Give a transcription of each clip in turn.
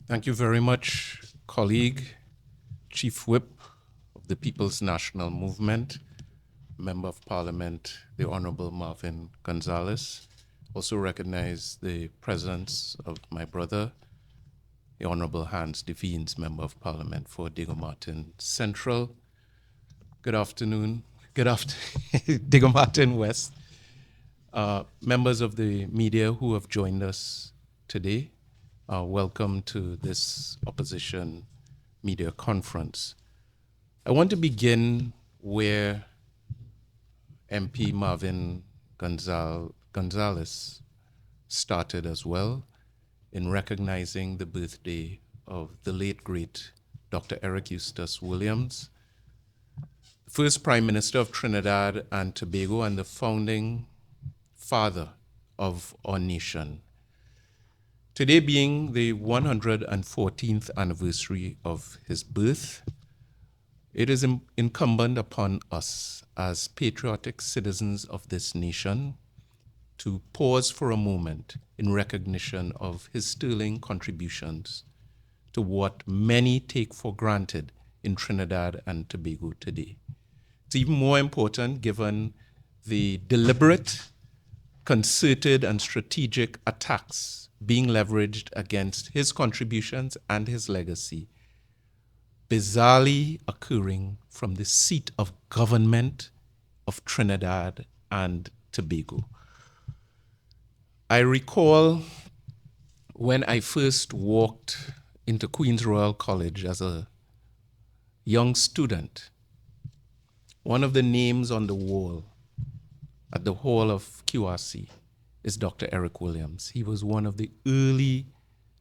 Thank you very much, colleague, Chief Whip of the People's National Movement, Member of Parliament, the Honorable Marvin Gonzalez. Also recognize the presence of my brother, the Honorable Hans de Veens, Member of Parliament for Diego Martin Central. Good afternoon. Diego Martin West. Members of the media who have joined us today, welcome to this opposition media conference. I want to begin where MP Marvin Gonzalez started as well, in recognizing the birthday of the late great Dr. Eric Eustace Williams, the first Prime Minister of Trinidad and Tobago and the founding father of our nation. Today being the 114th anniversary of his birth, it is incumbent upon us as patriotic citizens of this nation to pause for a moment in recognition of his sterling contributions to what many take for granted in Trinidad and Tobago today. It's even more important given the deliberate, concerted, and strategic attacks being leveraged against his contributions and his legacy, bizarrely occurring from the seat of government of Trinidad and Tobago. I recall when I first walked into Queen's Royal College as a young student, one of the names on the wall at the hall of QRC is Dr. Eric Williams. He was one of the early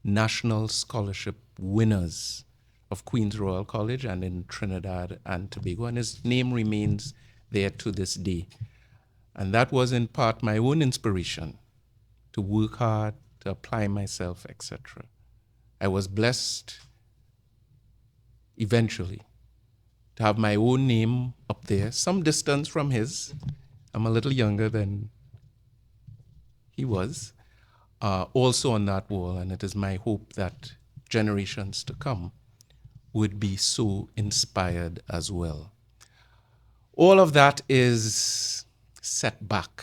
National Scholarship winners of Queen's Royal College and in Trinidad and Tobago, and his name remains there to this day. And that was in part my own inspiration to work hard, to apply myself, etc. I was blessed eventually to have my own name up there, some distance from his. I'm a little younger than he was, also on that wall, and it is my hope that generations to come would be so inspired as well. All of that is set back,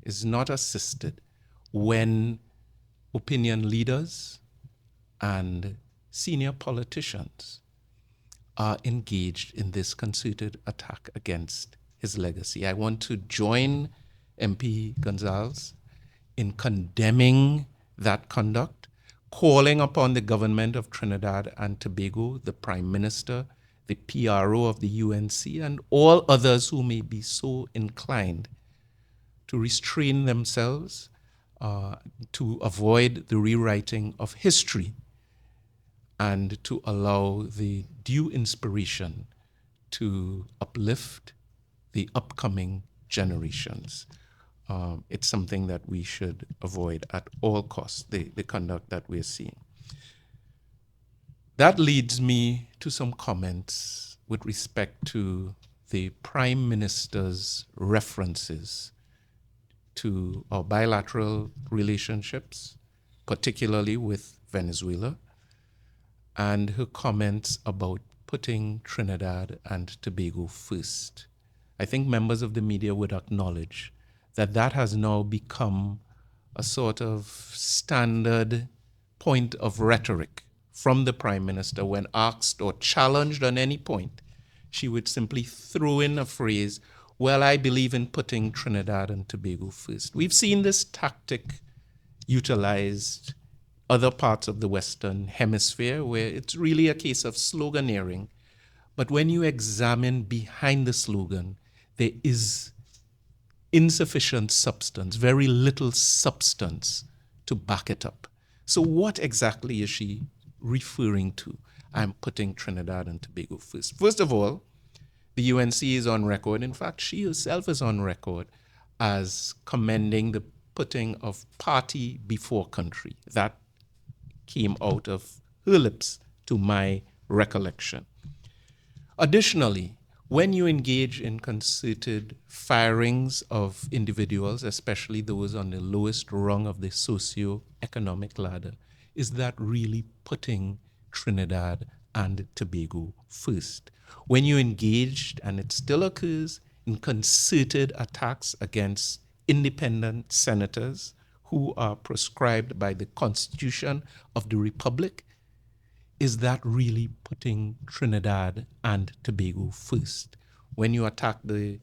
is not assisted when opinion leaders and senior politicians are engaged in this concerted attack against his legacy. I want to join MP Gonzalez in condemning that conduct, calling upon the government of Trinidad and Tobago, the Prime Minister, the PRO of the UNC, and all others who may be so inclined to restrain themselves, to avoid the rewriting of history, and to allow the due inspiration to uplift the upcoming generations. It's something that we should avoid at all costs, the conduct that we're seeing. That leads me to some comments with respect to the Prime Minister's references to our bilateral relationships, particularly with Venezuela, and her comments about putting Trinidad and Tobago first. I think members of the media would acknowledge that that has now become a sort of standard point of rhetoric from the Prime Minister. When asked or challenged on any point, she would simply throw in a phrase, well, I believe in putting Trinidad and Tobago first. We've seen this tactic utilized other parts of the Western Hemisphere where it's really a case of sloganeering. But when you examine behind the slogan, there is insufficient substance, very little substance to back it up. So what exactly is she referring to? I'm putting Trinidad and Tobago first. First of all, the UNC is on record. In fact, she herself is on record as commending the putting of party before country. That came out of her lips, to my recollection. Additionally, when you engage in concerted firings of individuals, especially those on the lowest rung of the socio-economic ladder, is that really putting Trinidad and Tobago first? When you engaged, and it still occurs, in concerted attacks against independent senators who are prescribed by the Constitution of the Republic, is that really putting Trinidad and Tobago first? When you attack the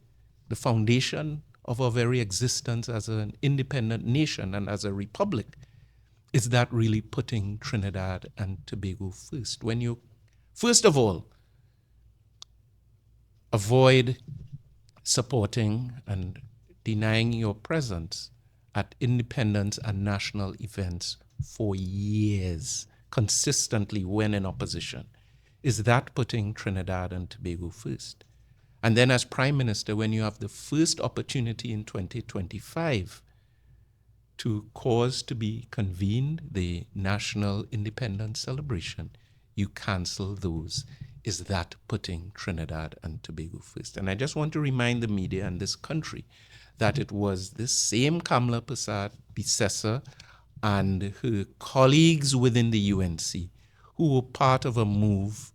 foundation of our very existence as an independent nation and as a republic, is that really putting Trinidad and Tobago first? When you, first of all, avoid supporting and denying your presence at independence and national events for years, consistently when in opposition, is that putting Trinidad and Tobago first? And then as Prime Minister, when you have the first opportunity in 2025 to cause to be convened the National Independence Celebration, you cancel those. Is that putting Trinidad and Tobago first? And I just want to remind the media and this country that it was this same Kamla Persad-Bissessar and her colleagues within the UNC who were part of a move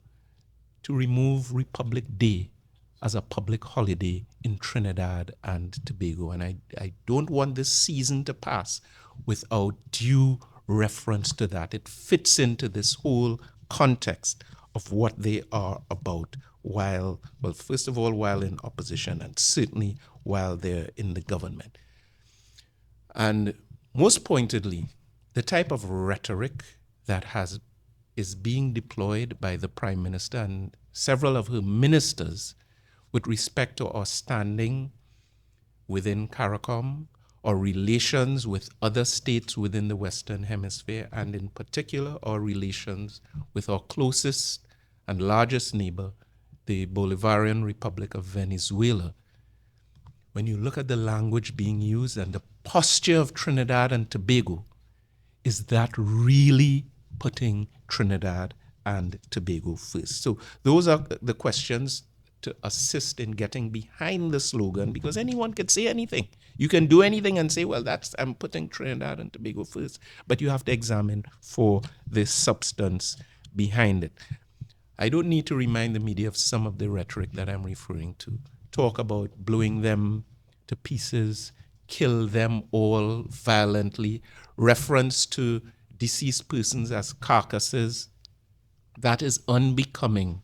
to remove Republic Day as a public holiday in Trinidad and Tobago. And I don't want this season to pass without due reference to that. It fits into this whole context of what they are about while, well, first of all, while in opposition, and certainly while they're in the government. And most pointedly, the type of rhetoric that is being deployed by the Prime Minister and several of her ministers with respect to our standing within CARICOM or relations with other states within the Western Hemisphere, and in particular our relations with our closest and largest neighbor, the Bolivarian Republic of Venezuela. When you look at the language being used and the posture of Trinidad and Tobago, is that really putting Trinidad and Tobago first? So those are the questions to assist in getting behind the slogan, because anyone can say anything. You can do anything and say, well, I'm putting Trinidad and Tobago first, but you have to examine for the substance behind it. I don't need to remind the media of some of the rhetoric that I'm referring to. Talk about blowing them to pieces, kill them all violently, reference to deceased persons as carcasses. That is unbecoming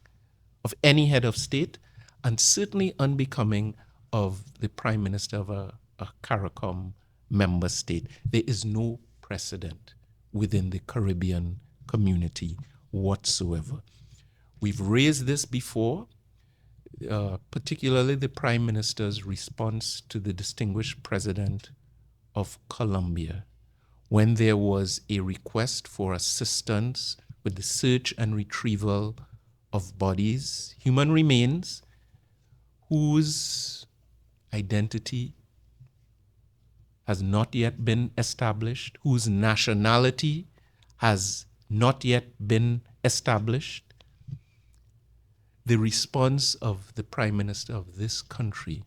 of any head of state, and certainly unbecoming of the Prime Minister of a CARICOM member state. There is no precedent within the Caribbean community whatsoever. We've raised this before, particularly the Prime Minister's response to the distinguished President of Colombia, when there was a request for assistance with the search and retrieval of bodies, human remains, whose identity has not yet been established, whose nationality has not yet been established. The response of the Prime Minister of this country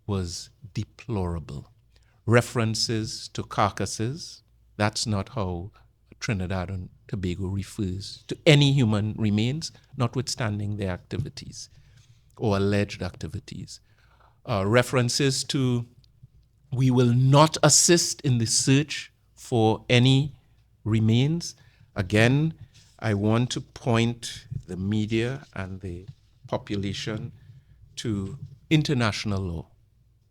was deplorable. References to carcasses, that's not how Trinidad and Tobago refers to any human remains, notwithstanding their activities or alleged activities. References to, we will not assist in the search for any remains. Again, I want to point the media and the population to international law,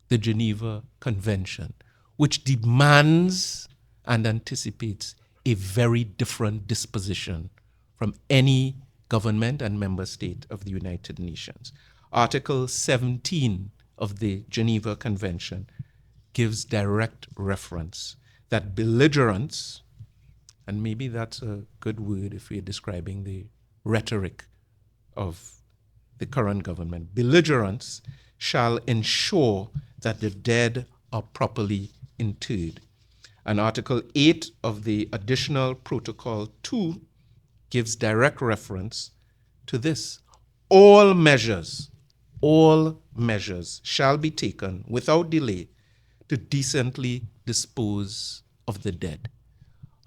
the Geneva Convention, which demands and anticipates a very different disposition from any government and member state of the United Nations. Article 17 of the Geneva Convention gives direct reference that belligerents, and maybe that's a good word if we're describing the rhetoric of the current government, belligerents shall ensure that the dead are properly interred. And Article 8 of the Additional Protocol 2 gives direct reference to this. All measures shall be taken without delay to decently dispose of the dead.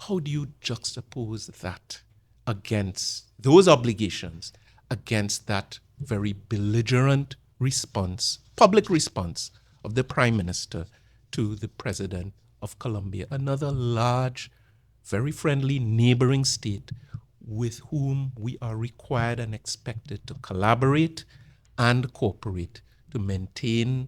How do you juxtapose that against those obligations, against that very belligerent response, public response of the Prime Minister to the President of Colombia, another large, very friendly neighboring state with whom we are required and expected to collaborate and cooperate to maintain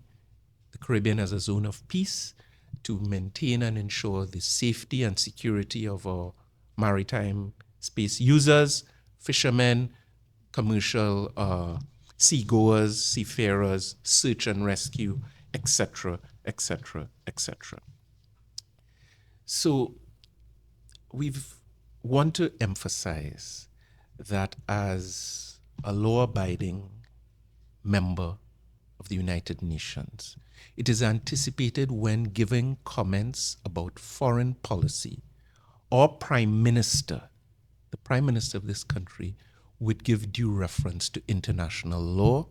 the Caribbean as a zone of peace, to maintain and ensure the safety and security of our maritime space users, fishermen, commercial seagoers, seafarers, search and rescue, etc., etc., etc. So we want to emphasize that as a law-abiding member of the United Nations, it is anticipated when giving comments about foreign policy, our Prime Minister, the Prime Minister of this country, would give due reference to international law.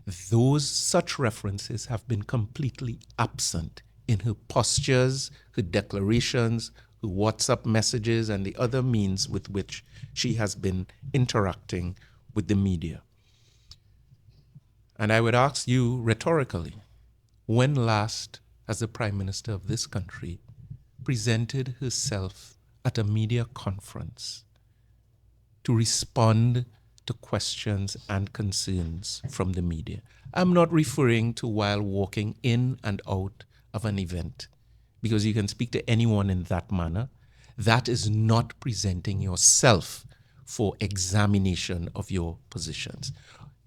Such references have been completely absent in her postures, her declarations, her WhatsApp messages, and the other means with which she has been interacting with the media. And I would ask you rhetorically, when last has the Prime Minister of this country presented herself at a media conference to respond to questions and concerns from the media? I'm not referring to while walking in and out of an event, because you can speak to anyone in that manner. That is not presenting yourself for examination of your positions.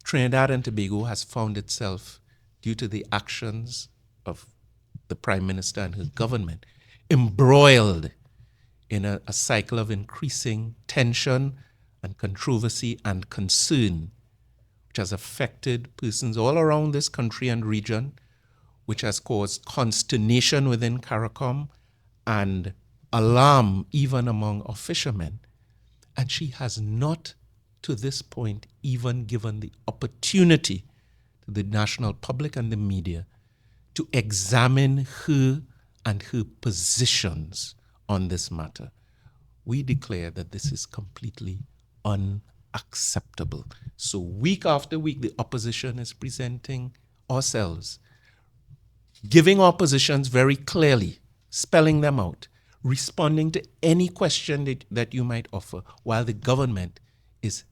Trinidad and Tobago has found itself, due to the actions of the Prime Minister and her government, embroiled in a cycle of increasing tension and controversy and concern, which has affected persons all around this country and region, which has caused consternation within CARICOM and alarm even among our fishermen. And she has not, to this point, even given the opportunity to the national public and the media to examine her and her positions on this matter. We declare that this is completely unacceptable. So week after week, the opposition is presenting ourselves, giving our positions very clearly, spelling them out, responding to any question that you might offer, while the government is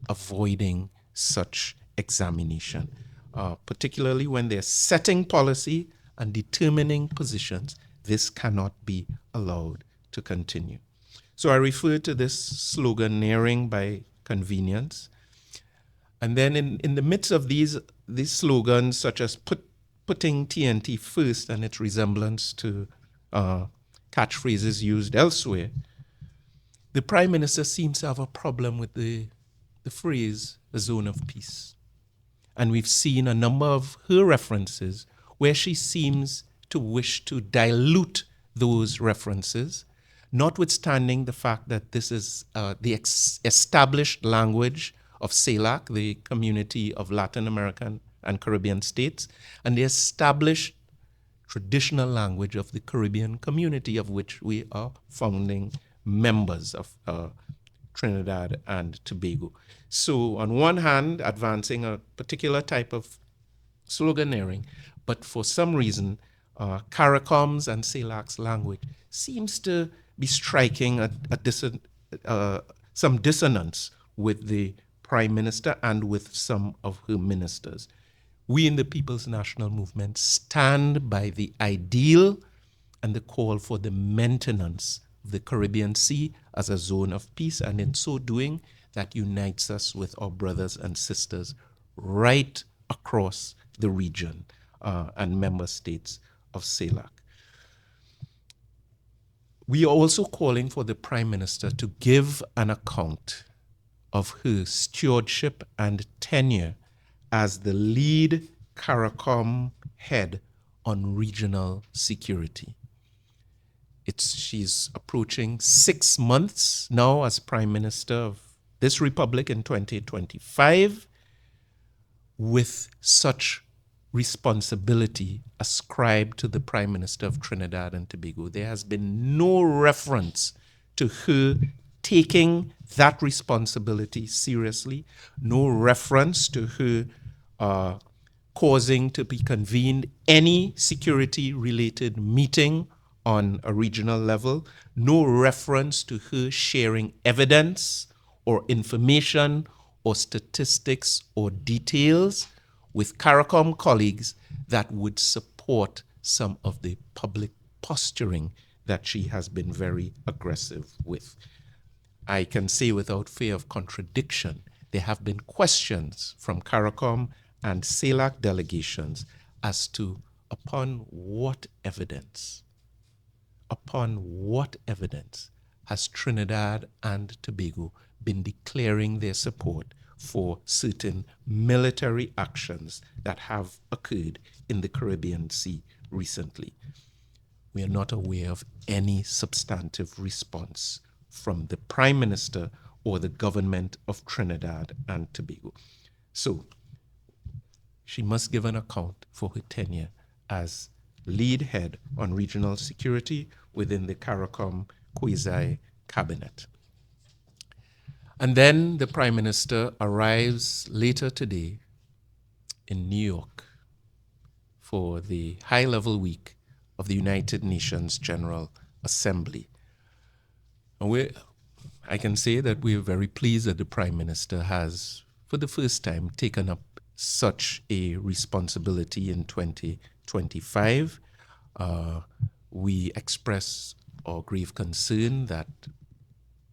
avoiding such examination, particularly when they're setting policy and determining positions. This cannot be allowed to continue. So I refer to this sloganeering by convenience. And then in the midst of these slogans, such as putting TNT first and its resemblance to catchphrases used elsewhere, the Prime Minister seems to have a problem with the phrase, a zone of peace. And we've seen a number of her references where she seems to wish to dilute those references, notwithstanding the fact that this is the established language of CELAC, the Community of Latin American and Caribbean States, and the established traditional language of the Caribbean community, of which we are founding members of Trinidad and Tobago. So on one hand, advancing a particular type of sloganeering, but for some reason, CARICOM's and CELAC's language seems to be striking some dissonance with the Prime Minister and with some of her ministers. We in the People's National Movement stand by the ideal and the call for the maintenance of the Caribbean Sea as a zone of peace, and in so doing, that unites us with our brothers and sisters right across the region and member states of CELAC. We are also calling for the Prime Minister to give an account of her stewardship and tenure as the lead CARICOM head on regional security. She's approaching 6 months now as Prime Minister of this republic in 2025, with such responsibility ascribed to the Prime Minister of Trinidad and Tobago. There has been no reference to her taking that responsibility seriously, no reference to her causing to be convened any security-related meeting on a regional level, no reference to her sharing evidence or information or statistics or details with CARICOM colleagues that would support some of the public posturing that she has been very aggressive with. I can say without fear of contradiction, there have been questions from CARICOM and CELAC delegations as to upon what evidence has Trinidad and Tobago been declaring their support for certain military actions that have occurred in the Caribbean Sea recently. We are not aware of any substantive response from the Prime Minister or the government of Trinidad and Tobago. So she must give an account for her tenure as lead head on regional security within the CARICOM quasi-cabinet. And then the Prime Minister arrives later today in New York for the high-level week of the United Nations General Assembly. And I can say that we are very pleased that the Prime Minister has, for the first time, taken up such a responsibility in 2025. We express our grave concern that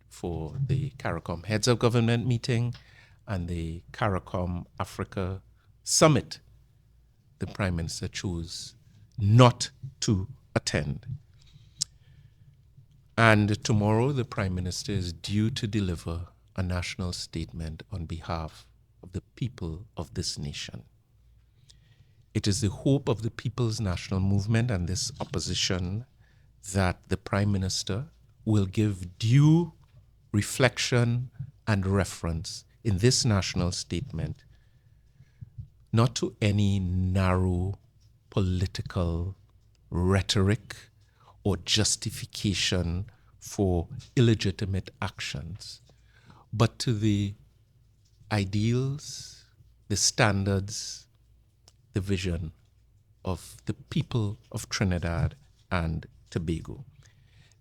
for the CARICOM Heads of Government meeting and the CARICOM Africa Summit, the Prime Minister chose not to attend. And tomorrow, the Prime Minister is due to deliver a national statement on behalf of the people of this nation. It is the hope of the People's National Movement and this opposition that the Prime Minister will give due reflection and reference in this national statement, not to any narrow political rhetoric or justification for illegitimate actions, but to the ideals, the standards, the vision of the people of Trinidad and Tobago.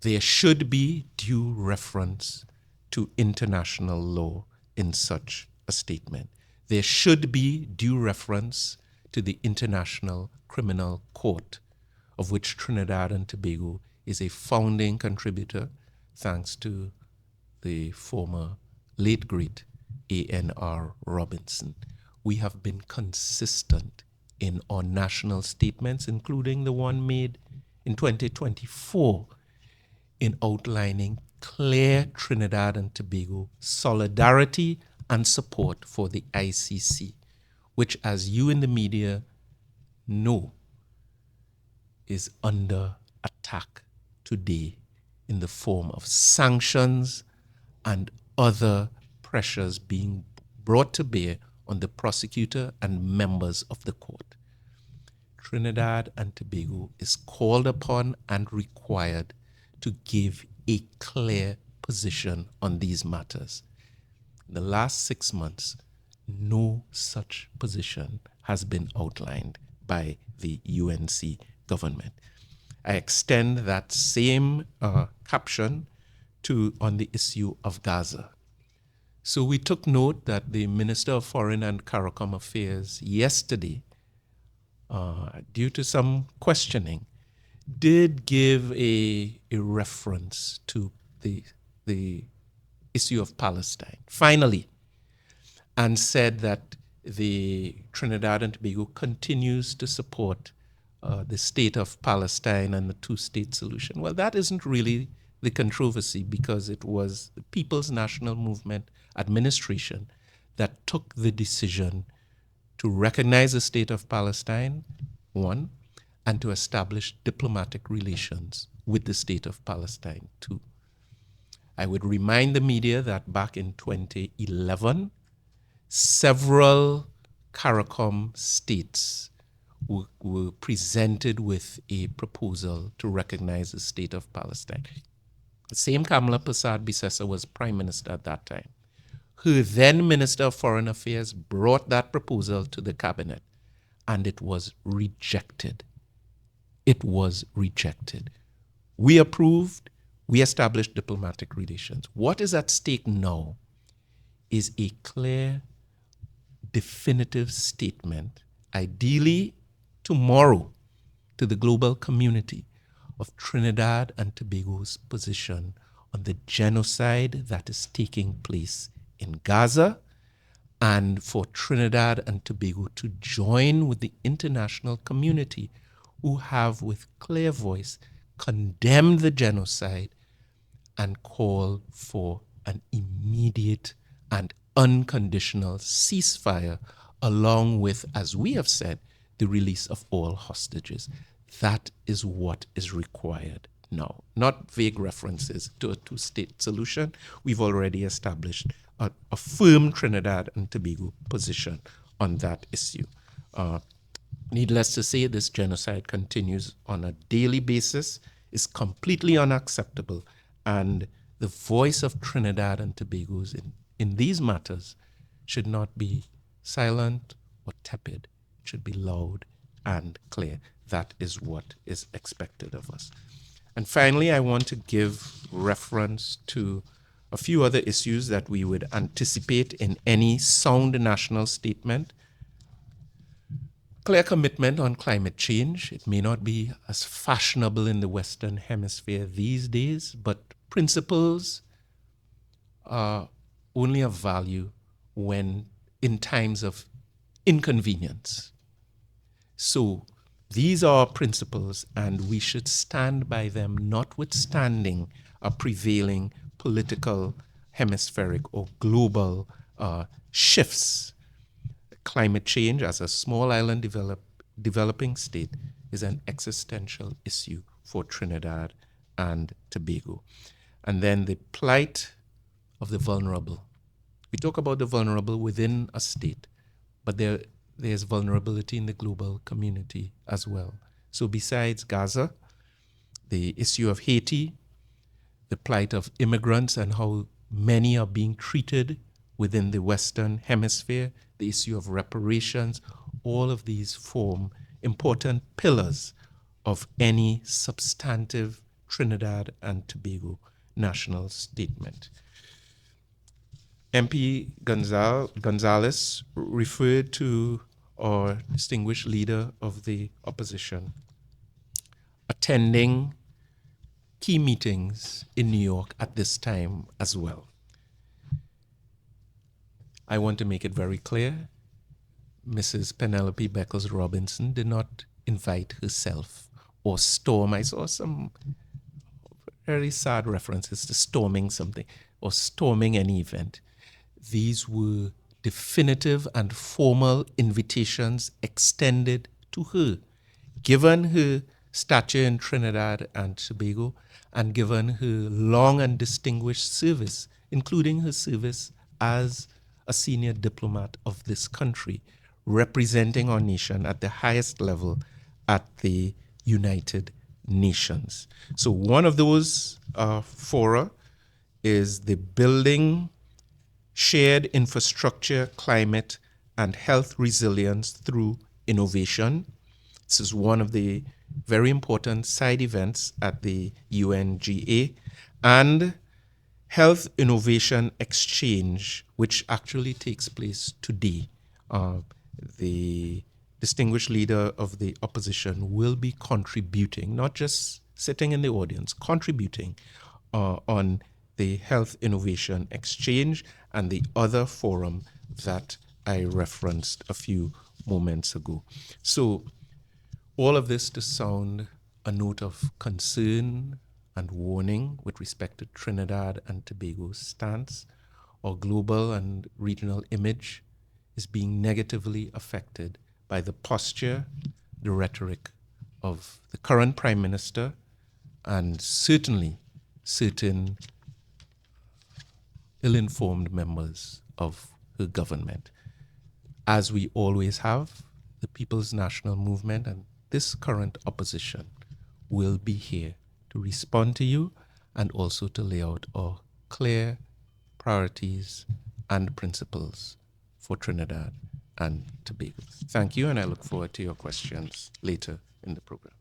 There should be due reference to international law in such a statement. There should be due reference to the International Criminal Court, of which Trinidad and Tobago is a founding contributor, thanks to the former late great Amery Robinson. We have been consistent in our national statements, including the one made in 2024, in outlining clear Trinidad and Tobago solidarity and support for the ICC, which, as you in the media know, is under attack today in the form of sanctions and other pressures being brought to bear on the prosecutor and members of the court. Trinidad and Tobago is called upon and required to give a clear position on these matters. In the last 6 months, no such position has been outlined by the UNC government. I extend that same caption on the issue of Gaza. So we took note that the Minister of Foreign and CARICOM Affairs yesterday, due to some questioning, did give a reference to the issue of Palestine, finally, and said that the Trinidad and Tobago continues to support the state of Palestine and the two-state solution. Well, that isn't really the controversy, because it was the People's National Movement administration that took the decision to recognize the state of Palestine, one, and to establish diplomatic relations with the state of Palestine, two. I would remind the media that back in 2011, several CARICOM states were presented with a proposal to recognize the state of Palestine. The same Kamala Persad-Bissessar was prime minister at that time. Her then Minister of Foreign Affairs brought that proposal to the cabinet, and it was rejected. It was rejected. We approved, we established diplomatic relations. What is at stake now is a clear, definitive statement, ideally tomorrow, to the global community of Trinidad and Tobago's position on the genocide that is taking place in Gaza, and for Trinidad and Tobago to join with the international community who have with clear voice condemned the genocide and call for an immediate and unconditional ceasefire, along with, as we have said, the release of all hostages. That is what is required now, not vague references to a two-state solution. We've already established a firm Trinidad and Tobago position on that issue. Needless to say, this genocide continues on a daily basis, is completely unacceptable, and the voice of Trinidad and Tobago in these matters should not be silent or tepid. It should be loud and clear. That is what is expected of us. And finally, I want to give reference to a few other issues that we would anticipate in any sound national statement. Clear commitment on climate change. It may not be as fashionable in the Western Hemisphere these days, but principles are only of value when in times of inconvenience. So these are principles, and we should stand by them, notwithstanding a prevailing political, hemispheric, or global shifts. Climate change, as a small island developing state, is an existential issue for Trinidad and Tobago. And then the plight of the vulnerable. We talk about the vulnerable within a state, but there's vulnerability in the global community as well. So besides Gaza, the issue of Haiti, the plight of immigrants and how many are being treated within the Western Hemisphere, the issue of reparations, all of these form important pillars of any substantive Trinidad and Tobago national statement. MP Gonzalez referred to our distinguished leader of the opposition attending key meetings in New York at this time as well. I want to make it very clear, Mrs. Penelope Beckles-Robinson did not invite herself or storm. I saw some very sad references to storming something or storming any event. These were definitive and formal invitations extended to her, given her stature in Trinidad and Tobago, and given her long and distinguished service, including her service as a senior diplomat of this country, representing our nation at the highest level at the United Nations. So one of those fora is the Building Shared Infrastructure, Climate, and Health Resilience Through Innovation. This is one of the very important side events at the UNGA, and Health Innovation Exchange, which actually takes place today. The distinguished leader of the opposition will be contributing, not just sitting in the audience, contributing on the Health Innovation Exchange and the other forum that I referenced a few moments ago. So all of this to sound a note of concern and warning with respect to Trinidad and Tobago's stance. Our global and regional image is being negatively affected by the posture, the rhetoric of the current Prime Minister, and certainly certain ill-informed members of her government. As we always have, the People's National Movement and this current opposition will be here to respond to you and also to lay out our clear priorities and principles for Trinidad and Tobago. Thank you, and I look forward to your questions later in the program.